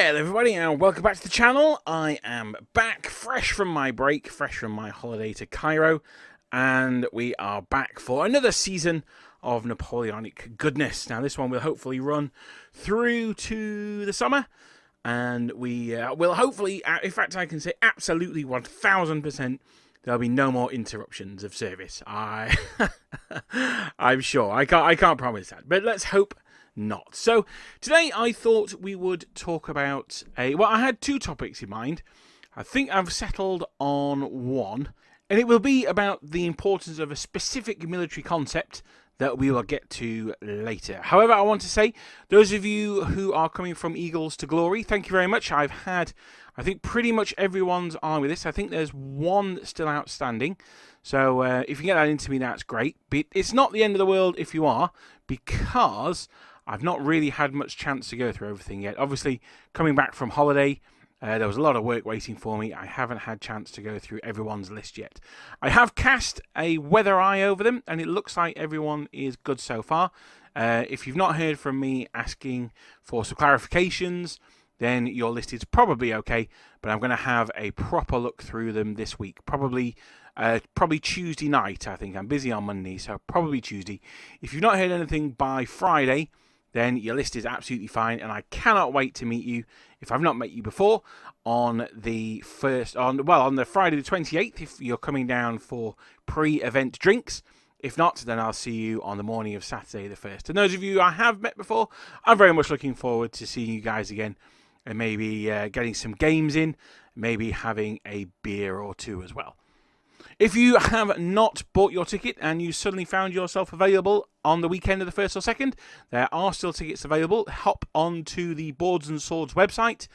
Hello everybody and welcome back to the channel. I am back fresh from my break, fresh from my holiday to Cairo, and we are back for another season of Napoleonic goodness. Now this one will hopefully run through to the summer, and we will hopefully, in fact I can say absolutely 1000%, there'll be no more interruptions of service. I'm sure. I can't promise that, but let's hope not. So today I thought we would talk about I had two topics in mind. I think I've settled on one, and it will be about the importance of a specific military concept that we will get to later. However, I want to say, those of you who are coming from Eagles to Glory, thank you very much. I've had, I think, pretty much everyone's on with this. I think there's one that's still outstanding. So if you get that into me, that's great. But it's not the end of the world if you are, because I've not really had much chance to go through everything yet. Obviously, coming back from holiday, there was a lot of work waiting for me. I haven't had chance to go through everyone's list yet. I have cast a weather eye over them, and it looks like everyone is good so far. If you've not heard from me asking for some clarifications, then your list is probably okay, but I'm going to have a proper look through them this week. Probably Tuesday night, I think. I'm busy on Monday, so probably Tuesday. If you've not heard anything by Friday, then your list is absolutely fine, and I cannot wait to meet you, if I've not met you before, on the Friday the 28th, if you're coming down for pre-event drinks. If not, then I'll see you on the morning of Saturday the 1st. And those of you I have met before, I'm very much looking forward to seeing you guys again, and maybe getting some games in, maybe having a beer or two as well. If you have not bought your ticket and you suddenly found yourself available on the weekend of the 1st or 2nd, there are still tickets available. Hop onto the Boards and Swords website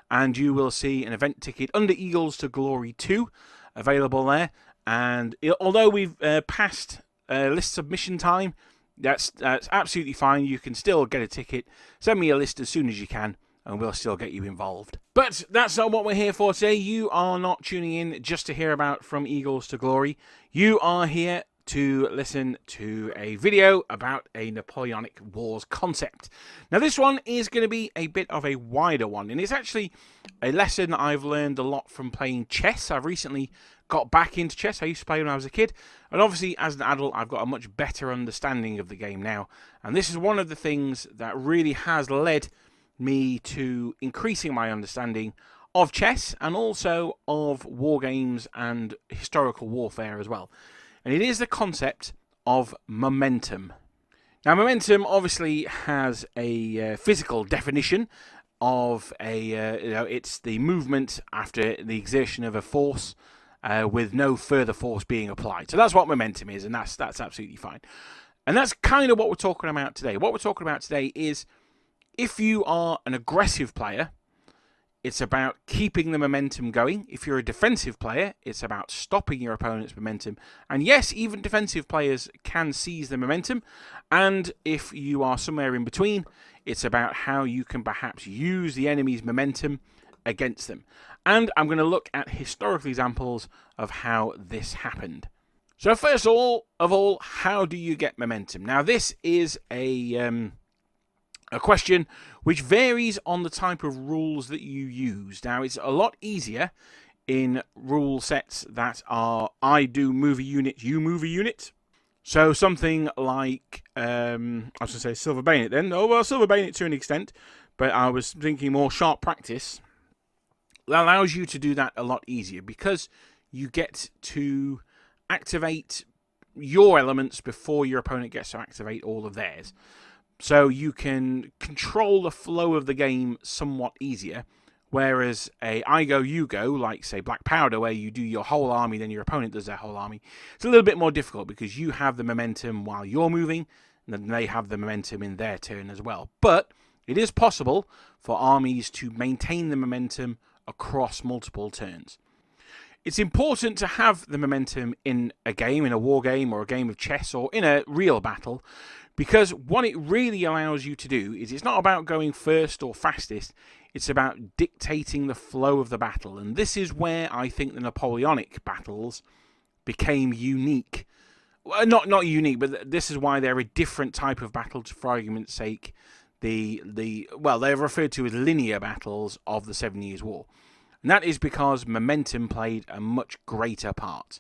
and you will see an event ticket under Eagles to Glory 2 available there. And although we've passed list submission time, that's absolutely fine. You can still get a ticket. Send me a list as soon as you can, and we'll still get you involved. But that's not what we're here for today. You are not tuning in just to hear about From Eagles to Glory. You are here to listen to a video about a Napoleonic Wars concept. Now this one is going to be a bit of a wider one, and it's actually a lesson I've learned a lot from playing chess. I've recently got back into chess. I used to play when I was a kid, and obviously as an adult I've got a much better understanding of the game now. And this is one of the things that really has led me to increasing my understanding of chess and also of war games and historical warfare as well. And it is the concept of momentum. Now, momentum obviously has a physical definition of it's the movement after the exertion of a force with no further force being applied. So that's what momentum is, and that's absolutely fine. And that's kind of what we're talking about today. What we're talking about today is, if you are an aggressive player, it's about keeping the momentum going. If you're a defensive player, it's about stopping your opponent's momentum. And yes, even defensive players can seize the momentum. And if you are somewhere in between, it's about how you can perhaps use the enemy's momentum against them. And I'm going to look at historical examples of how this happened. So first of all, how do you get momentum? Now this is a question which varies on the type of rules that you use. Now, it's a lot easier in rule sets that are I do move a unit, you move a unit. So something like, I was going to say Silver Bayonet then. Oh, well, Silver Bayonet to an extent, but I was thinking more Sharp Practice. That allows you to do that a lot easier because you get to activate your elements before your opponent gets to activate all of theirs. So you can control the flow of the game somewhat easier, whereas a I go, you go, like, say, Black Powder, where you do your whole army, then your opponent does their whole army, it's a little bit more difficult because you have the momentum while you're moving, and then they have the momentum in their turn as well. But it is possible for armies to maintain the momentum across multiple turns. It's important to have the momentum in a game, in a war game, or a game of chess, or in a real battle, because what it really allows you to do is it's not about going first or fastest, it's about dictating the flow of the battle. And this is where I think the Napoleonic battles became unique. Well, not unique, but this is why they're a different type of battle, for argument's sake, well, they're referred to as linear battles of the 7 Years' War. And that is because momentum played a much greater part.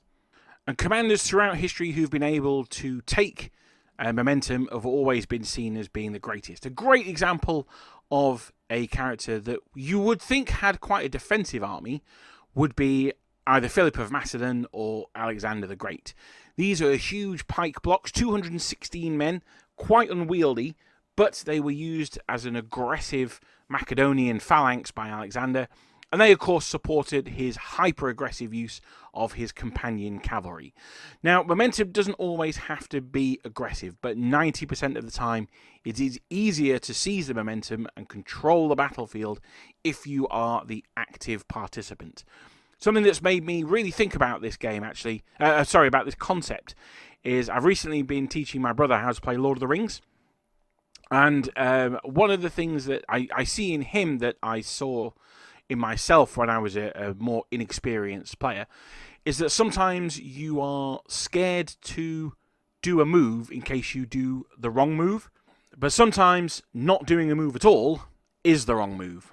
And commanders throughout history who've been able to take momentum have always been seen as being the greatest. A great example of a character that you would think had quite a defensive army would be either Philip of Macedon or Alexander the Great. These are huge pike blocks, 216 men, quite unwieldy, but they were used as an aggressive Macedonian phalanx by Alexander, and they of course supported his hyper-aggressive use of his companion cavalry. Now, momentum doesn't always have to be aggressive, but 90% of the time it is easier to seize the momentum and control the battlefield if you are the active participant. Something that's made me really think about this game, actually, about this concept, is I've recently been teaching my brother how to play Lord of the Rings. And one of the things that I see in him that I saw in myself when I was a more inexperienced player is that sometimes you are scared to do a move in case you do the wrong move. But sometimes not doing a move at all is the wrong move.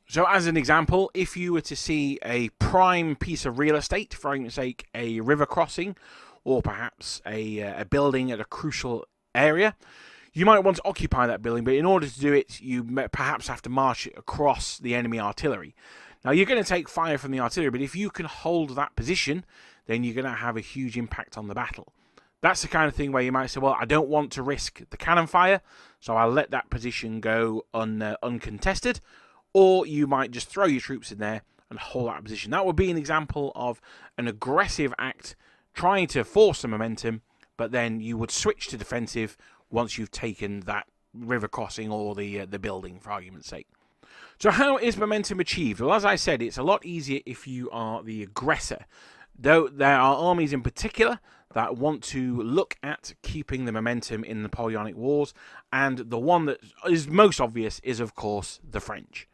So as an example, if you were to see a prime piece of real estate, for argument's sake, a river crossing, or perhaps a building at a crucial area, you might want to occupy that building, but in order to do it, you perhaps have to march it across the enemy artillery. Now, you're going to take fire from the artillery, but if you can hold that position, then you're going to have a huge impact on the battle. That's the kind of thing where you might say, well, I don't want to risk the cannon fire, so I'll let that position go uncontested, or you might just throw your troops in there and hold that position. That would be an example of an aggressive act trying to force the momentum, but then you would switch to defensive once you've taken that river crossing or the building, for argument's sake. So how is momentum achieved? Well, as I said, it's a lot easier if you are the aggressor. Though there are armies in particular that want to look at keeping the momentum in the Napoleonic Wars, and the one that is most obvious is, of course, the French.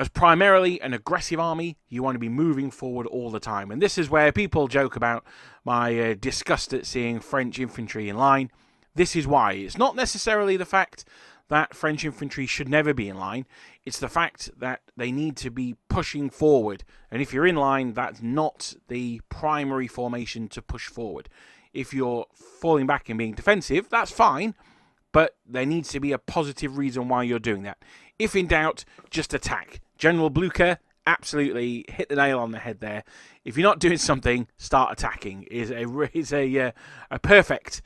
As primarily an aggressive army, you want to be moving forward all the time. And this is where people joke about my disgust at seeing French infantry in line. This is why. It's not necessarily the fact that French infantry should never be in line. It's the fact that they need to be pushing forward. And if you're in line, that's not the primary formation to push forward. If you're falling back and being defensive, that's fine. But there needs to be a positive reason why you're doing that. If in doubt, just attack. General Blucher absolutely hit the nail on the head there. If you're not doing something, start attacking. Is a perfect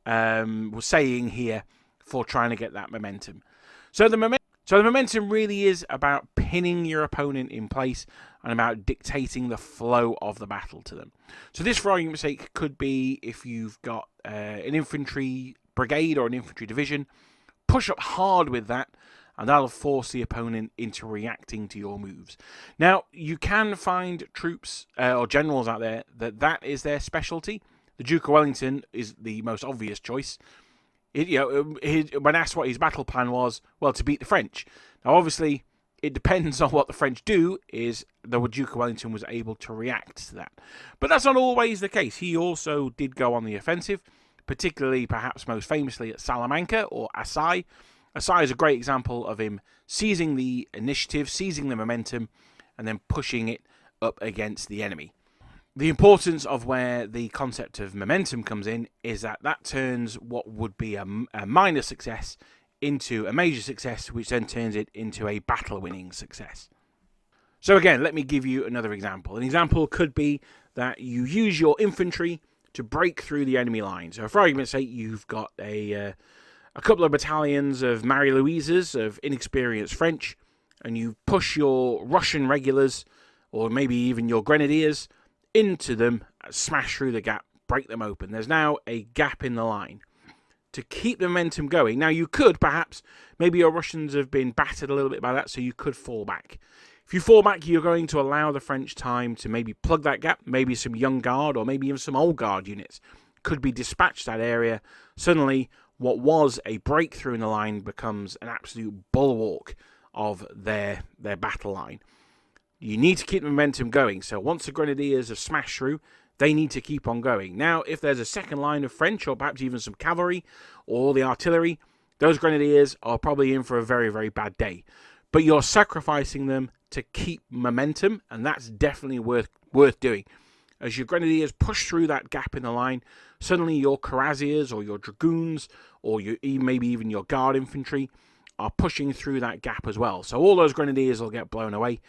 saying here for trying to get that momentum. So the momentum really is about pinning your opponent in place and about dictating the flow of the battle to them. So this, for argument's sake, could be if you've got an infantry brigade or an infantry division, push up hard with that, and that'll force the opponent into reacting to your moves. Now, you can find troops or generals out there that is their specialty. The Duke of Wellington is the most obvious choice. When asked what his battle plan was, well, to beat the French. Now, obviously, it depends on what the French do, is the Duke of Wellington was able to react to that. But that's not always the case. He also did go on the offensive, particularly, perhaps most famously, at Salamanca or Assai. Assai is a great example of him seizing the initiative, seizing the momentum, and then pushing it up against the enemy. The importance of where the concept of momentum comes in is that turns what would be a minor success into a major success, which then turns it into a battle-winning success. So again, let me give you another example. An example could be that you use your infantry to break through the enemy line. So for argument's sake, you've got a couple of battalions of Marie-Louises, of inexperienced French, and you push your Russian regulars, or maybe even your grenadiers, into them, smash through the gap, break them open. There's now a gap in the line. To keep the momentum going, now you could perhaps, maybe your Russians have been battered a little bit by that, so you could fall back. If you fall back, you're going to allow the French time to maybe plug that gap, maybe some young guard or maybe even some old guard units could be dispatched to that area. Suddenly, what was a breakthrough in the line becomes an absolute bulwark of their battle line. You need to keep the momentum going. So once the grenadiers have smashed through, they need to keep on going. Now, if there's a second line of French or perhaps even some cavalry or the artillery, those grenadiers are probably in for a very, very bad day. But you're sacrificing them to keep momentum, and that's definitely worth doing. As your grenadiers push through that gap in the line, suddenly your cuirassiers or your dragoons or maybe even your guard infantry are pushing through that gap as well. So all those grenadiers will get blown away.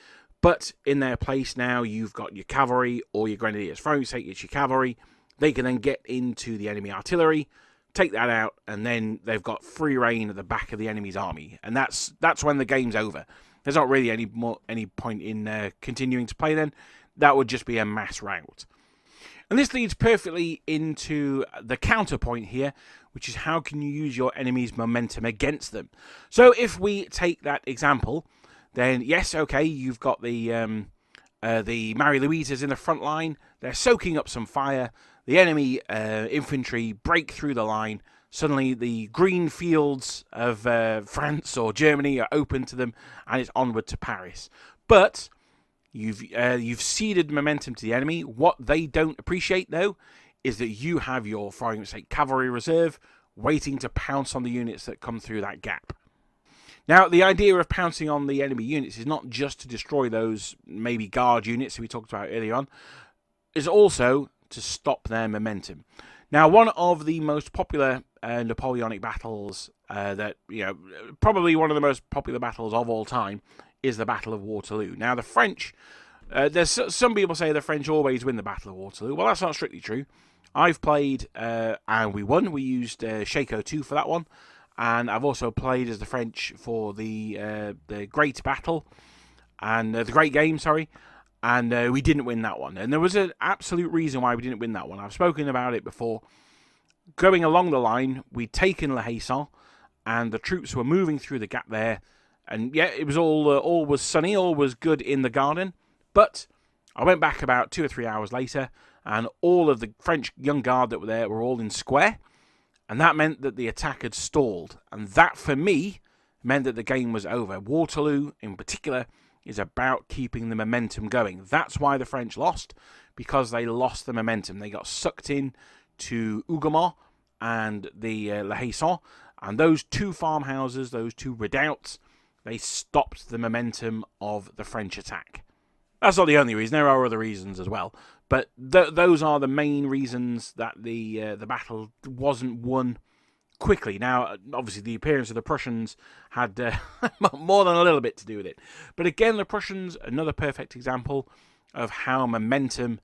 But in their place now, you've got your cavalry or your grenadiers. For argument's sake, it's your cavalry. They can then get into the enemy artillery, take that out, and then they've got free reign at the back of the enemy's army. And that's when the game's over. There's not really any point in continuing to play then. That would just be a mass rout. And this leads perfectly into the counterpoint here, which is how can you use your enemy's momentum against them. So if we take that example, then yes, okay, you've got the Marie Louises in the front line. They're soaking up some fire. The enemy infantry break through the line. Suddenly the green fields of France or Germany are open to them, and it's onward to Paris. But you've ceded momentum to the enemy. What they don't appreciate, though, is that you have your, for argument's sake, cavalry reserve waiting to pounce on the units that come through that gap. Now, the idea of pouncing on the enemy units is not just to destroy those maybe guard units that we talked about earlier on, is also to stop their momentum. Now, one of the most popular Napoleonic battles, probably one of the most popular battles of all time, is the Battle of Waterloo. Now, the French, there's some people say the French always win the Battle of Waterloo. Well, that's not strictly true. I've played, and we won. We used Shaco 2 for that one. And I've also played as the French for the Great Battle, and the Great Game, sorry. And we didn't win that one. And there was an absolute reason why we didn't win that one. I've spoken about it before. Going along the line, we'd taken Le Haisson, and the troops were moving through the gap there. And yeah, it was all was sunny, all was good in the garden. But I went back about 2 or 3 hours later, and all of the French young guard that were there were all in square. And that meant that the attack had stalled. And that, for me, meant that the game was over. Waterloo, in particular, is about keeping the momentum going. That's why the French lost, because they lost the momentum. They got sucked in to Hougomont and the Le Haisson. And those two farmhouses, those two redoubts, they stopped the momentum of the French attack. That's not the only reason. There are other reasons as well. But those are the main reasons that the battle wasn't won quickly. Now, obviously, the appearance of the Prussians had more than a little bit to do with it. But again, the Prussians, another perfect example of how momentum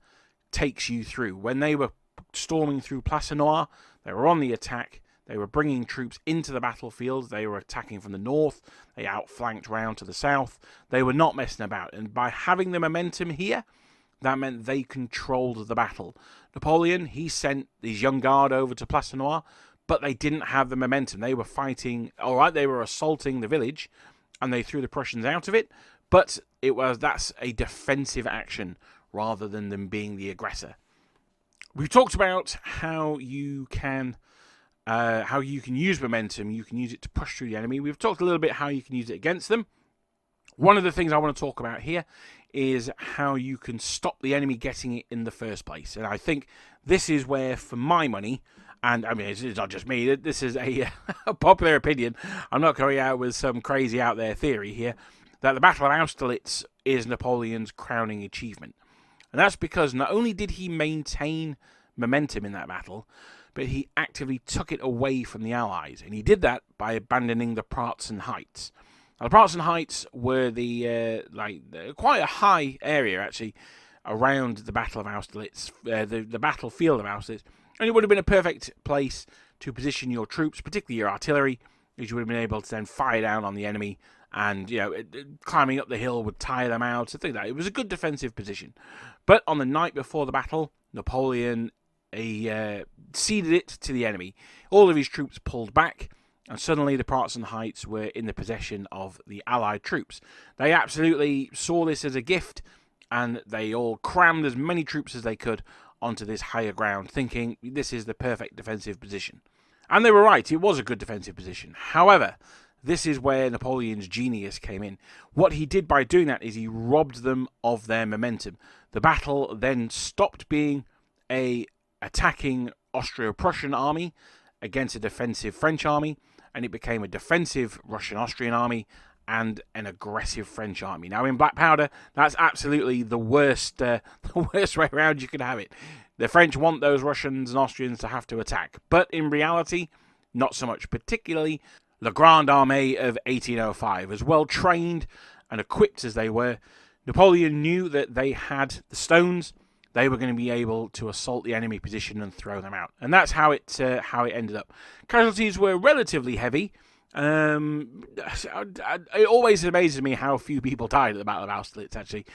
takes you through. When they were storming through Place Noire, they were on the attack. They were bringing troops into the battlefield. They were attacking from the north. They outflanked round to the south. They were not messing about. And by having the momentum here, that meant they controlled the battle. Napoleon, he sent his young guard over to Place Noire, but they didn't have the momentum. They were fighting, all right, they were assaulting the village, and they threw the Prussians out of it, but that's a defensive action rather than them being the aggressor. We've talked about how you can use momentum. You can use it to push through the enemy. We've talked a little bit how you can use it against them. One of the things I want to talk about here is how you can stop the enemy getting it in the first place. And I think this is where, for my money, and I mean, it's not just me, this is a popular opinion. I'm not coming out with some crazy out there theory here, that the Battle of Austerlitz is Napoleon's crowning achievement. And that's because not only did he maintain momentum in that battle, but he actively took it away from the Allies. And he did that by abandoning the Pratzen Heights. Now, the Pratzen Heights were quite a high area, actually, around the Battle of Austerlitz, the battlefield of Austerlitz. And it would have been a perfect place to position your troops, particularly your artillery, because you would have been able to then fire down on the enemy, and climbing up the hill would tire them out. So it was a good defensive position. But on the night before the battle, Napoleon ceded it to the enemy. All of his troops pulled back, and suddenly the Pratzen Heights were in the possession of the Allied troops. They absolutely saw this as a gift, and they all crammed as many troops as they could onto this higher ground, thinking this is the perfect defensive position. And they were right, it was a good defensive position. However, this is where Napoleon's genius came in. What he did by doing that is he robbed them of their momentum. The battle then stopped being a attacking Austro-Prussian army against a defensive French army, and it became a defensive Russian-Austrian army and an aggressive French army. Now, in Black Powder, that's absolutely the worst, the worst way around you could have it. The French want those Russians and Austrians to have to attack, but in reality, not so much. Particularly, the Grande Armée of 1805, as well trained and equipped as they were, Napoleon knew that they had the stones. They were going to be able to assault the enemy position and throw them out, and that's how it ended up. Casualties were relatively heavy. It always amazes me how few people died at the Battle of Austerlitz, actually.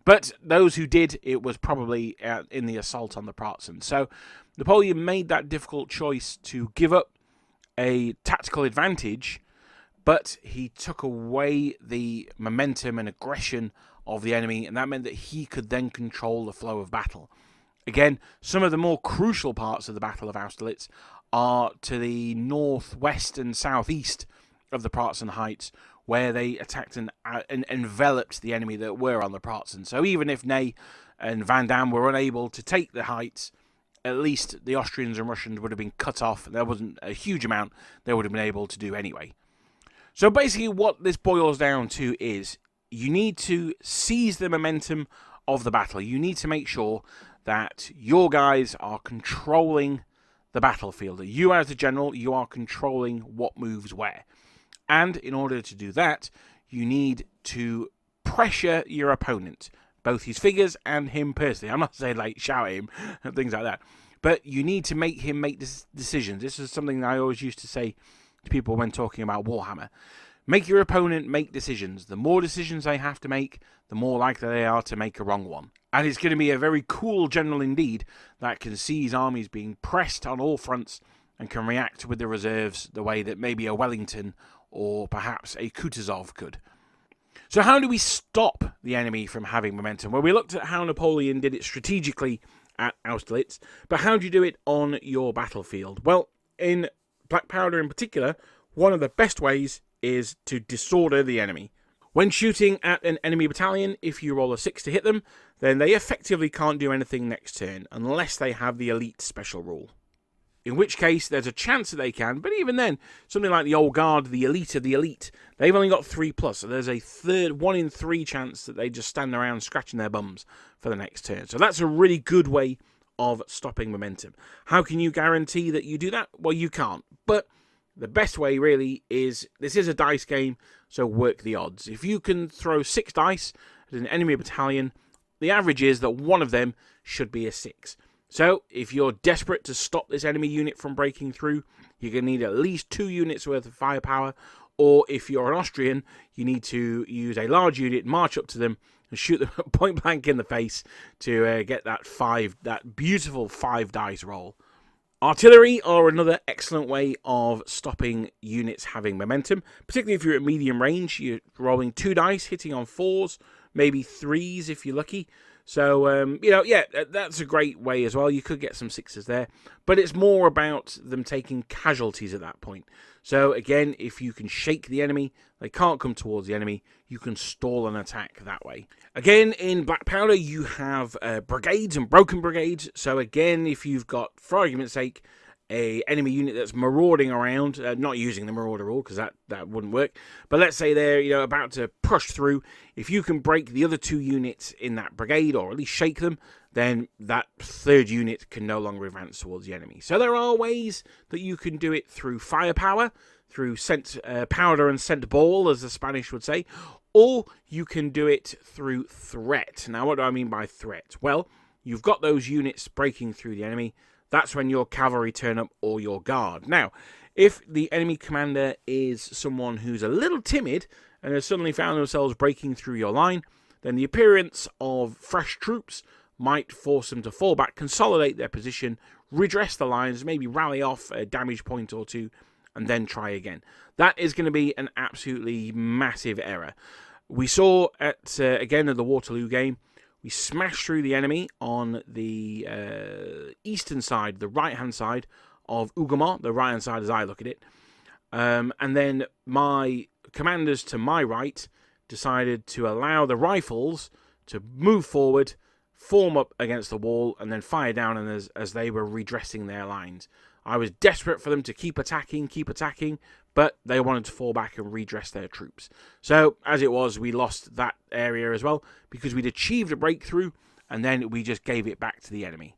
But those who did, it was probably in the assault on the Pratzen. So Napoleon made that difficult choice to give up a tactical advantage, but he took away the momentum and aggression of the enemy, and that meant that he could then control the flow of battle. Again, some of the more crucial parts of the Battle of Austerlitz are to the northwest and southeast of the Pratzen Heights, where they attacked and enveloped the enemy that were on the Pratzen. So even if Ney and Van Damme were unable to take the heights, at least the Austrians and Russians would have been cut off. There wasn't a huge amount they would have been able to do anyway. So basically what this boils down to is you need to seize the momentum of the battle. You need to make sure that your guys are controlling the battlefield. That you as a general, you are controlling what moves where. And in order to do that, you need to pressure your opponent, both his figures and him personally. I'm not saying like shout at him and things like that, but you need to make him make decisions. This is something that I always used to say to people when talking about Warhammer. Make your opponent make decisions. The more decisions they have to make, the more likely they are to make a wrong one. And it's going to be a very cool general indeed that can see his armies being pressed on all fronts and can react with the reserves the way that maybe a Wellington or perhaps a Kutuzov could. So how do we stop the enemy from having momentum? Well, we looked at how Napoleon did it strategically at Austerlitz, but how do you do it on your battlefield? Well, in Black Powder in particular, one of the best ways is to disorder the enemy. When shooting at an enemy battalion, if you roll a 6 to hit them, then they effectively can't do anything next turn unless they have the elite special rule. In which case, there's a chance that they can, but even then, something like the Old Guard, the elite of the elite, they've only got 3+, so there's a 1 in 3 chance that they just stand around scratching their bums for the next turn. So that's a really good way of stopping momentum. How can you guarantee that you do that? Well, you can't, but the best way really is, this is a dice game, so work the odds. If you can throw 6 dice at an enemy battalion, the average is that one of them should be a 6. So if you're desperate to stop this enemy unit from breaking through, you're going to need at least 2 units worth of firepower, or if you're an Austrian, you need to use a large unit, march up to them, and shoot them point blank in the face to get that beautiful 5 dice roll. Artillery are another excellent way of stopping units having momentum, particularly if you're at medium range. You're rolling 2 dice, hitting on 4s, maybe 3s if you're lucky. So, that's a great way as well. You could get some 6s there, but it's more about them taking casualties at that point. So, again, if you can shake the enemy, they can't come towards the enemy, you can stall an attack that way. Again, in Black Powder, you have brigades and broken brigades. So, again, if you've got, for argument's sake, a enemy unit that's marauding around, not using the marauder rule because that wouldn't work, but let's say they're about to push through. If you can break the other 2 units in that brigade, or at least shake them, then that 3rd unit can no longer advance towards the enemy. So there are ways that you can do it through firepower, through scent powder and scent ball, as the Spanish would say, or you can do it through threat. Now, what do I mean by threat? Well, you've got those units breaking through the enemy. That's when your cavalry turn up, or your guard. Now, if the enemy commander is someone who's a little timid and has suddenly found themselves breaking through your line, then the appearance of fresh troops might force them to fall back, consolidate their position, redress the lines, maybe rally off a damage point or 2, and then try again. That is going to be an absolutely massive error. We saw again at the Waterloo game, we smashed through the enemy on the eastern side, the right-hand side of Hougoumont, the right-hand side as I look at it. And then my commanders to my right decided to allow the rifles to move forward, form up against the wall, and then fire down as they were redressing their lines. I was desperate for them to keep attacking, but they wanted to fall back and redress their troops. So, as it was, we lost that area as well, because we'd achieved a breakthrough, and then we just gave it back to the enemy.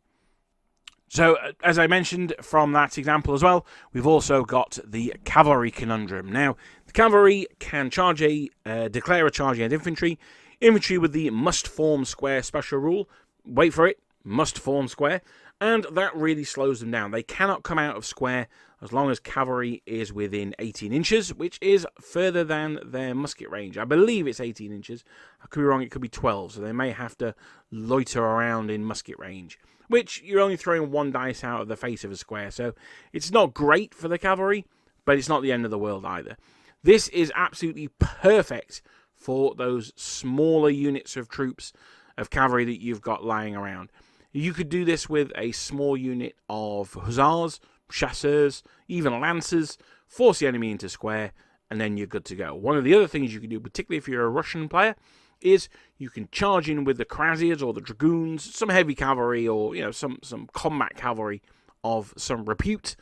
So, as I mentioned from that example as well, we've also got the cavalry conundrum. Now, the cavalry can declare a charge against infantry. Infantry with the must form square special rule. Wait for it, must form square. And that really slows them down. They cannot come out of square as long as cavalry is within 18 inches, which is further than their musket range. I believe it's 18 inches. I could be wrong, it could be 12, so they may have to loiter around in musket range, which you're only throwing one dice out of the face of a square, so it's not great for the cavalry, but it's not the end of the world either. This is absolutely perfect for those smaller units of troops, of cavalry that you've got lying around. You could do this with a small unit of hussars, chasseurs, even lancers, force the enemy into square, and then you're good to go. One of the other things you can do, particularly if you're a Russian player, is you can charge in with the cuirassiers or the dragoons, some heavy cavalry, or some combat cavalry of some repute.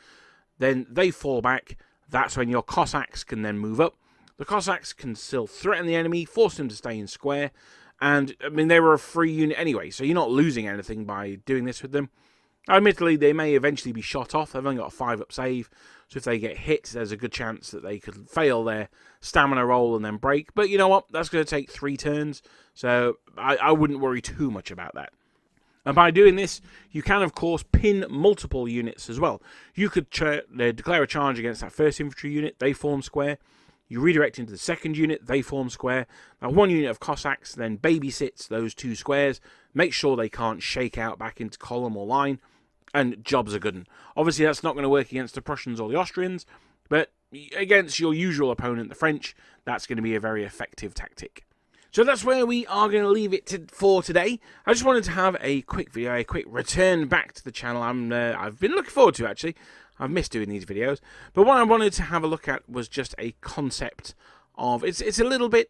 Then they fall back. That's when your Cossacks can then move up. The Cossacks can still threaten the enemy, force them to stay in square. And, I mean, they were a free unit anyway, so you're not losing anything by doing this with them. Admittedly, they may eventually be shot off. They've only got a 5-up save, so if they get hit, there's a good chance that they could fail their stamina roll and then break. But you know what? That's going to take 3 turns, so I wouldn't worry too much about that. And by doing this, you can, of course, pin multiple units as well. You could declare a charge against that first infantry unit. They form square. You redirect into the second unit, they form square. Now, one unit of Cossacks then babysits those 2 squares, make sure they can't shake out back into column or line, and jobs are good 'un. Obviously, that's not going to work against the Prussians or the Austrians, but against your usual opponent, the French, that's going to be a very effective tactic. So that's where we are going to leave it for today. I just wanted to have a quick video, a quick return back to the channel. I've been looking forward to, actually. I've missed doing these videos. But what I wanted to have a look at was just a concept of... It's a little bit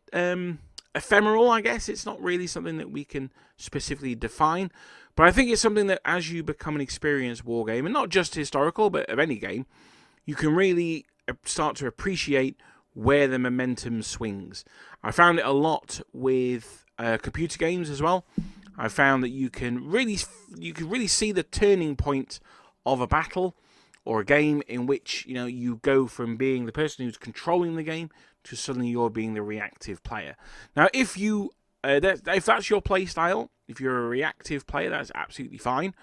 ephemeral, I guess. It's not really something that we can specifically define. But I think it's something that as you become an experienced wargamer, not just historical, but of any game, you can really start to appreciate where the momentum swings. I found it a lot with computer games as well. I found that you can really see the turning point of a battle or a game in which you go from being the person who's controlling the game to suddenly you're being the reactive player. Now, if that's your play style, if you're a reactive player, that's absolutely fine.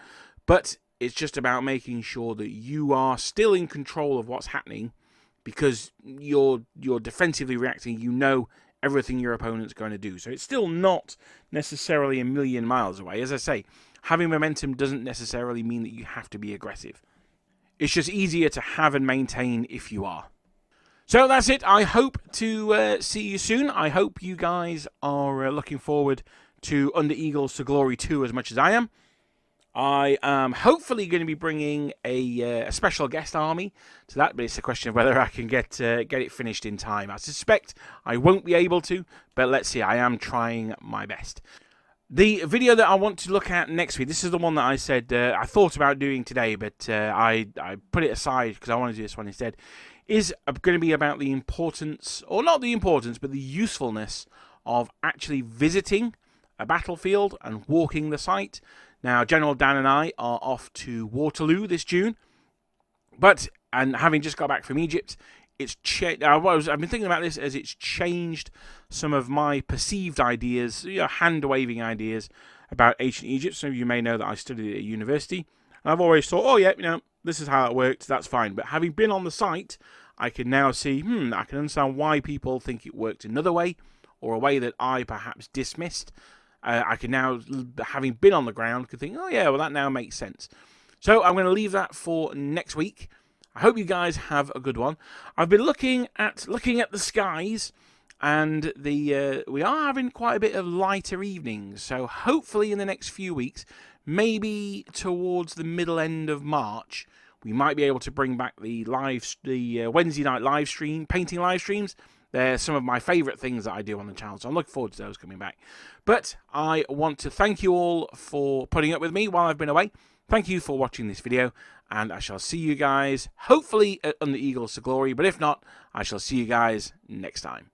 But it's just about making sure that you are still in control of what's happening, because you're defensively reacting. You know everything your opponent's going to do. So it's still not necessarily a million miles away. As I say, having momentum doesn't necessarily mean that you have to be aggressive. It's just easier to have and maintain if you are. So that's it. I hope to see you soon. I hope you guys are looking forward to Under Eagles to Glory 2 as much as I am. I am hopefully going to be bringing a special guest army to that, but it's a question of whether I can get it finished in time. I suspect I won't be able to, but let's see. I am trying my best. The video that I want to look at next week, this is the one that I said I thought about doing today, but I put it aside because I want to do this one instead, is going to be about the importance, or not the importance, but the usefulness of actually visiting a battlefield and walking the site. Now, General Dan and I are off to Waterloo this June, and having just got back from Egypt, I've been thinking about this as it's changed some of my perceived ideas, hand-waving ideas about ancient Egypt. Some of you may know that I studied at university, and I've always thought, this is how it worked, that's fine. But having been on the site, I can now see, I can understand why people think it worked another way, or a way that I perhaps dismissed. I can now, having been on the ground, could think, that now makes sense. So I'm going to leave that for next week. I hope you guys have a good one. I've been looking at the skies, and we are having quite a bit of lighter evenings. So hopefully in the next few weeks, maybe towards the middle end of March, we might be able to bring back the Wednesday night painting live streams. They're some of my favourite things that I do on the channel, so I'm looking forward to those coming back. But I want to thank you all for putting up with me while I've been away. Thank you for watching this video, and I shall see you guys, hopefully, on the Eagles to Glory, but if not, I shall see you guys next time.